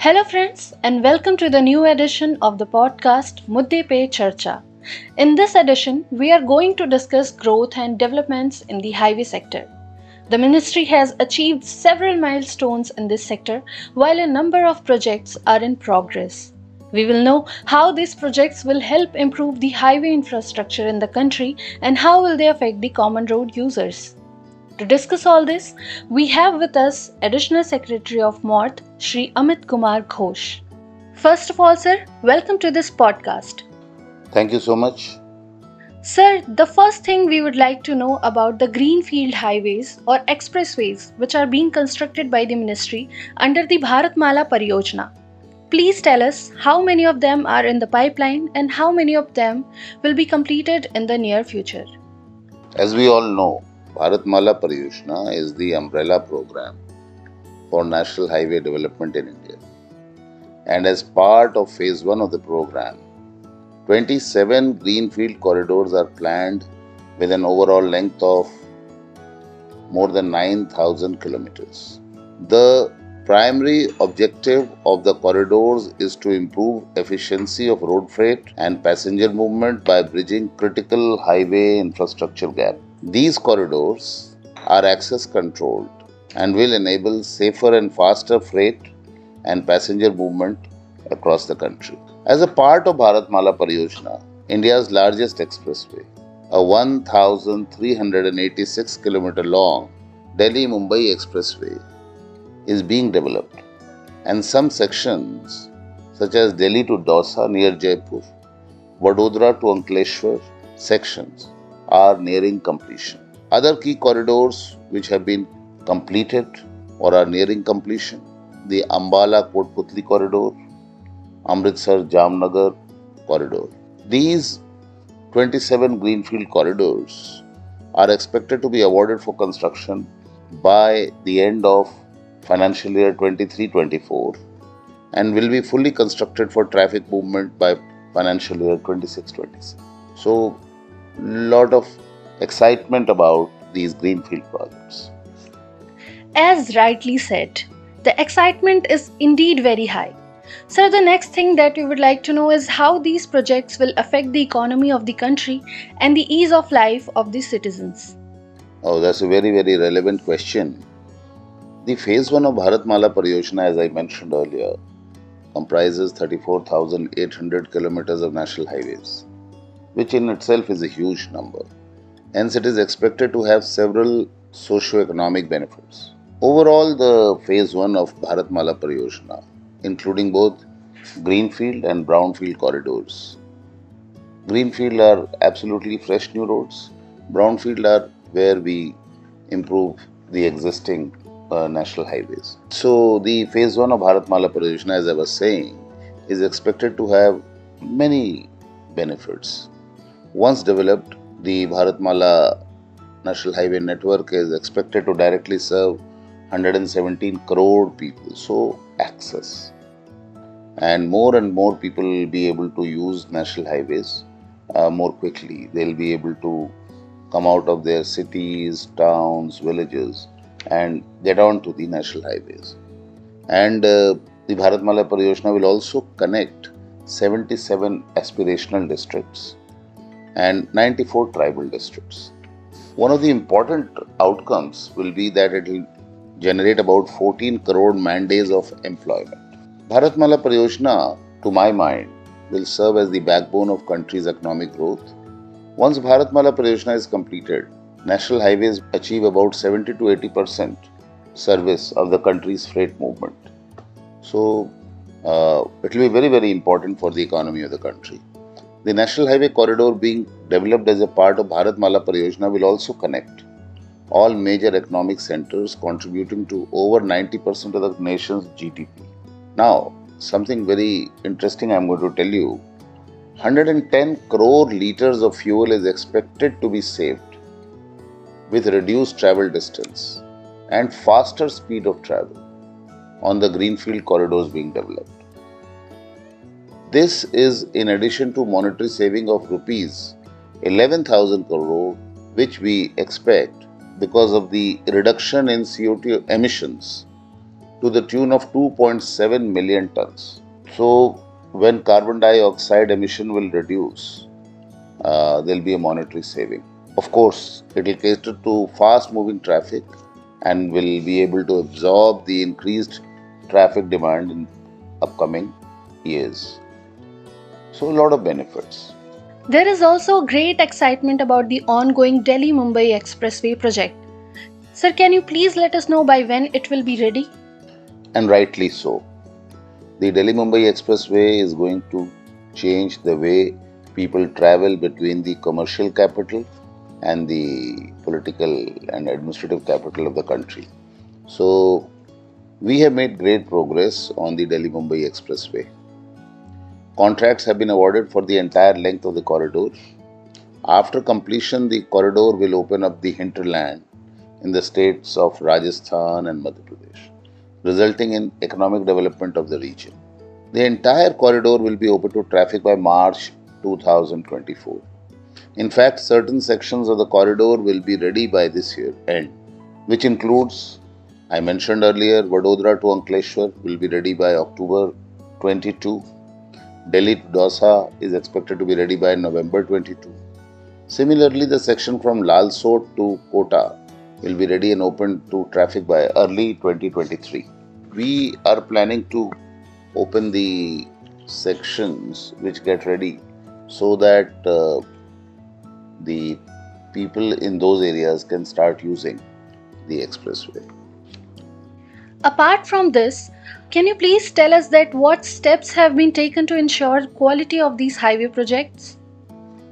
Hello, friends, and welcome to the new edition of the podcast Mudde Pe Charcha. In this edition, we are going to discuss growth and developments in the highway sector. The ministry has achieved several milestones in this sector, while a number of projects are in progress. We will know how these projects will help improve the highway infrastructure in the country and how will they affect the common road users. To discuss all this, we have with us Additional Secretary of Mort, Shri Amit Kumar Ghosh. First of all, sir, welcome to this podcast. Thank you so much. Sir, the first thing we would like to know about the Greenfield highways or expressways which are being constructed by the ministry under the Bharatmala Pariyojana. Please tell us how many of them are in the pipeline and how many of them will be completed in the near future. As we all know, Bharatmala Pariyojana is the umbrella program for national highway development in India. And as part of phase 1 of the program, 27 greenfield corridors are planned with an overall length of more than 9,000 kilometers. The primary objective of the corridors is to improve efficiency of road freight and passenger movement by bridging critical highway infrastructure gaps. These corridors are access controlled and will enable safer and faster freight and passenger movement across the country. As a part of Bharatmala Pariyojana, India's largest expressway, a 1,386 km long Delhi-Mumbai Expressway, is being developed, and some sections such as Delhi to Dausa near Jaipur, Vadodara to Ankleshwar sections are nearing completion. Other key corridors which have been completed or are nearing completion: the Ambala-Kotputli corridor, Amritsar-Jamnagar corridor. These 27 greenfield corridors are expected to be awarded for construction by the end of financial year 23-24 and will be fully constructed for traffic movement by financial year 26-27. So, lot of excitement about these greenfield projects. As rightly said, the excitement is indeed very high. Sir, the next thing that we would like to know is how these projects will affect the economy of the country and the ease of life of the citizens. Oh, that's a very, very relevant question. The phase 1 of Bharatmala Pariyojana, as I mentioned earlier, comprises 34,800 kilometers of national highways, which in itself is a huge number. Hence, it is expected to have several socio-economic benefits. Overall, the phase 1 of Bharatmala Pariyojana, including both greenfield and brownfield corridors. Greenfield are absolutely fresh new roads. Brownfield are where we improve the existing national highways. So the phase 1 of Bharatmala Pariyojana, as I was saying, is expected to have many benefits. Once developed, the Bharatmala National Highway Network is expected to directly serve 117 crore people. So access. And more people will be able to use national highways more quickly. They'll be able to come out of their cities, towns, villages and get on to the national highways. And the Bharatmala Pariyojana will also connect 77 aspirational districts and 94 tribal districts. One of the important outcomes will be that it will generate about 14 crore man-days of employment. Bharatmala Pariyojana, to my mind, will serve as the backbone of country's economic growth. Once Bharatmala Pariyojana is completed, national highways achieve about 70 to 80% service of the country's freight movement. So, it will be very, very important for the economy of the country. The national highway corridor being developed as a part of Bharatmala Pariyojana will also connect all major economic centers, contributing to over 90% of the nation's GDP. Now, something very interesting I am going to tell you. 110 crore liters of fuel is expected to be saved with reduced travel distance and faster speed of travel on the greenfield corridors being developed. This is in addition to monetary saving of rupees 11,000 crore, which we expect because of the reduction in CO2 emissions to the tune of 2.7 million tons. So, when carbon dioxide emission will reduce, there will be a monetary saving. Of course, it will cater to fast moving traffic and will be able to absorb the increased traffic demand in upcoming years. So, a lot of benefits. There is also great excitement about the ongoing Delhi Mumbai Expressway project. Sir, can you please let us know by when it will be ready? And rightly so. The Delhi Mumbai Expressway is going to change the way people travel between the commercial capital and the political and administrative capital of the country. So, we have made great progress on the Delhi Mumbai Expressway. Contracts have been awarded for the entire length of the corridor. After completion, the corridor will open up the hinterland in the states of Rajasthan and Madhya Pradesh, resulting in economic development of the region. The entire corridor will be open to traffic by March 2024. In fact, certain sections of the corridor will be ready by this year end, which includes, I mentioned earlier, Vadodara to Ankleshwar will be ready by October 22. Delhi to Dausa is expected to be ready by November 22. Similarly, the section from Lalsot to Kota will be ready and open to traffic by early 2023. We are planning to open the sections which get ready so that the people in those areas can start using the expressway. Apart from this, can you please tell us that what steps have been taken to ensure quality of these highway projects?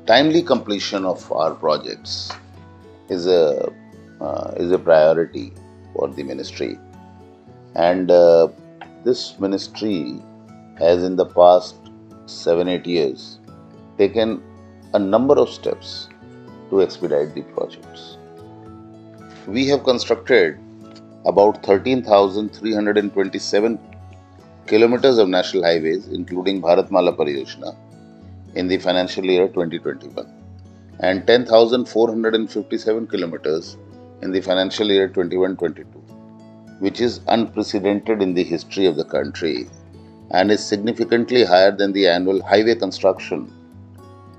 Timely completion of our projects is a priority for the ministry, and this ministry has in the past 7-8 years taken a number of steps to expedite the projects. We have constructed about 13,327 kilometers of national highways, including Bharatmala Pariyojana, in the financial year 2021, and 10,457 kilometers in the financial year 21-22, which is unprecedented in the history of the country and is significantly higher than the annual highway construction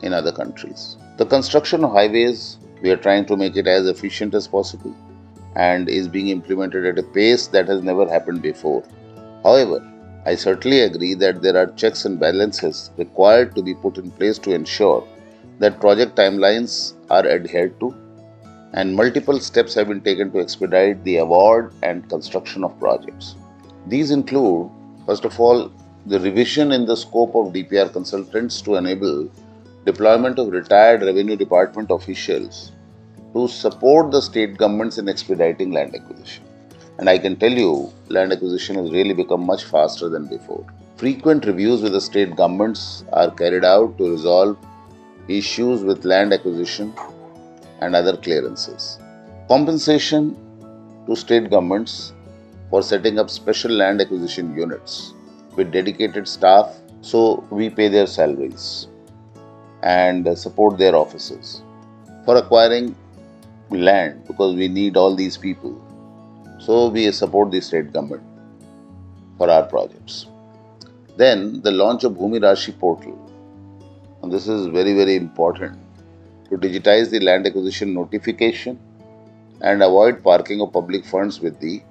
in other countries. The construction of highways, we are trying to make it as efficient as possible and is being implemented at a pace that has never happened before. However, I certainly agree that there are checks and balances required to be put in place to ensure that project timelines are adhered to, and multiple steps have been taken to expedite the award and construction of projects. These include, first of all, the revision in the scope of DPR consultants to enable deployment of retired Revenue Department officials to support the state governments in expediting land acquisition. And I can tell you, land acquisition has really become much faster than before. Frequent reviews with the state governments are carried out to resolve issues with land acquisition and other clearances. Compensation to state governments for setting up special land acquisition units with dedicated staff, so we pay their salaries and support their offices for acquiring land, because we need all these people. So we support the state government for our projects. Then the launch of Bhumi Rashi portal. And this is very, very important to digitize the land acquisition notification and avoid parking of public funds with the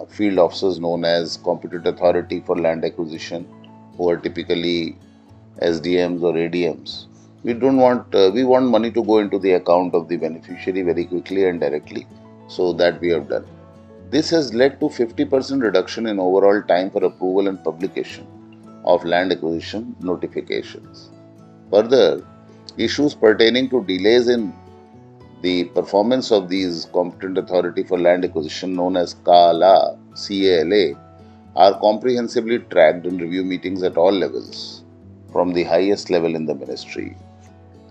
field officers known as Competent Authority for Land Acquisition, who are typically SDMs or ADMs. We want money to go into the account of the beneficiary very quickly and directly, so that we have done. This has led to 50% reduction in overall time for approval and publication of land acquisition notifications. Further, issues pertaining to delays in the performance of these Competent Authority for Land Acquisition, known as CALA, are comprehensively tracked in review meetings at all levels, from the highest level in the ministry,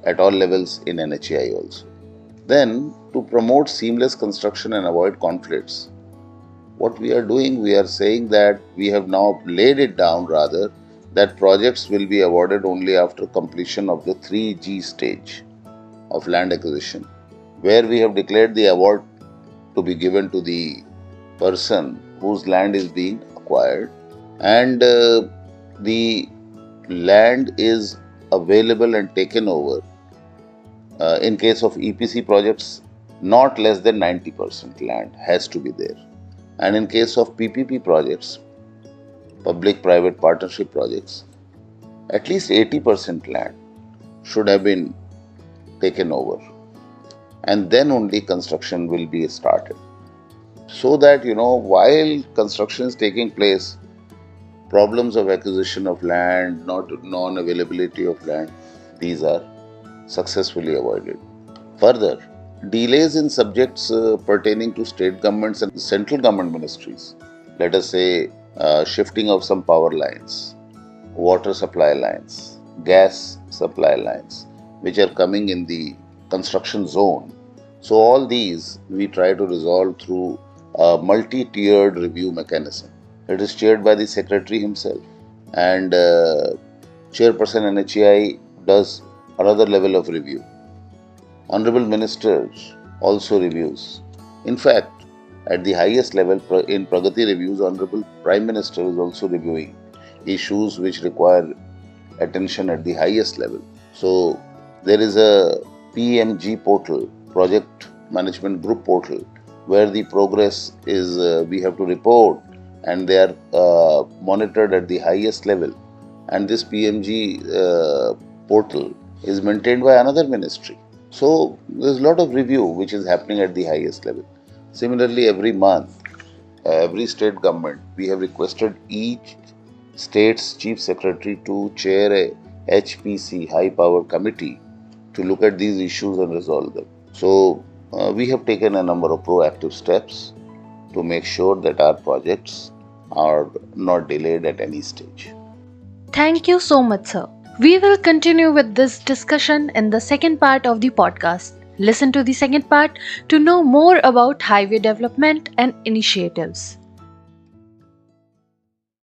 at all levels in NHAI also. Then, to promote seamless construction and avoid conflicts, what we are doing, we are saying that we have now laid it down rather that projects will be awarded only after completion of the 3G stage of land acquisition, where we have declared the award to be given to the person whose land is being acquired, and the land is available and taken over in case of EPC projects. Not less than 90% land has to be there, and in case of PPP projects, public private partnership projects, at least 80% land should have been taken over, and then only construction will be started. So that, while construction is taking place, problems of acquisition of land, not non-availability of land, these are successfully avoided. Further, delays in subjects pertaining to state governments and central government ministries, let us say shifting of some power lines, water supply lines, gas supply lines, which are coming in the construction zone. So all these we try to resolve through a multi-tiered review mechanism. It is chaired by the secretary himself, and chairperson NHAI does another level of review. Honorable Minister also reviews. In fact, at the highest level in Pragati reviews, Honorable Prime Minister is also reviewing issues which require attention at the highest level. So there is a PMG portal, Project Management Group portal, where the progress is we have to report, and they are monitored at the highest level. And this PMG portal is maintained by another ministry. So there's a lot of review which is happening at the highest level. Similarly, every month, every state government, we have requested each state's chief secretary to chair a HPC, high power committee, to look at these issues and resolve them. So we have taken a number of proactive steps to make sure that our projects are not delayed at any stage. Thank you so much, sir. We will continue with this discussion in the second part of the podcast. Listen to the second part to know more about highway development and initiatives.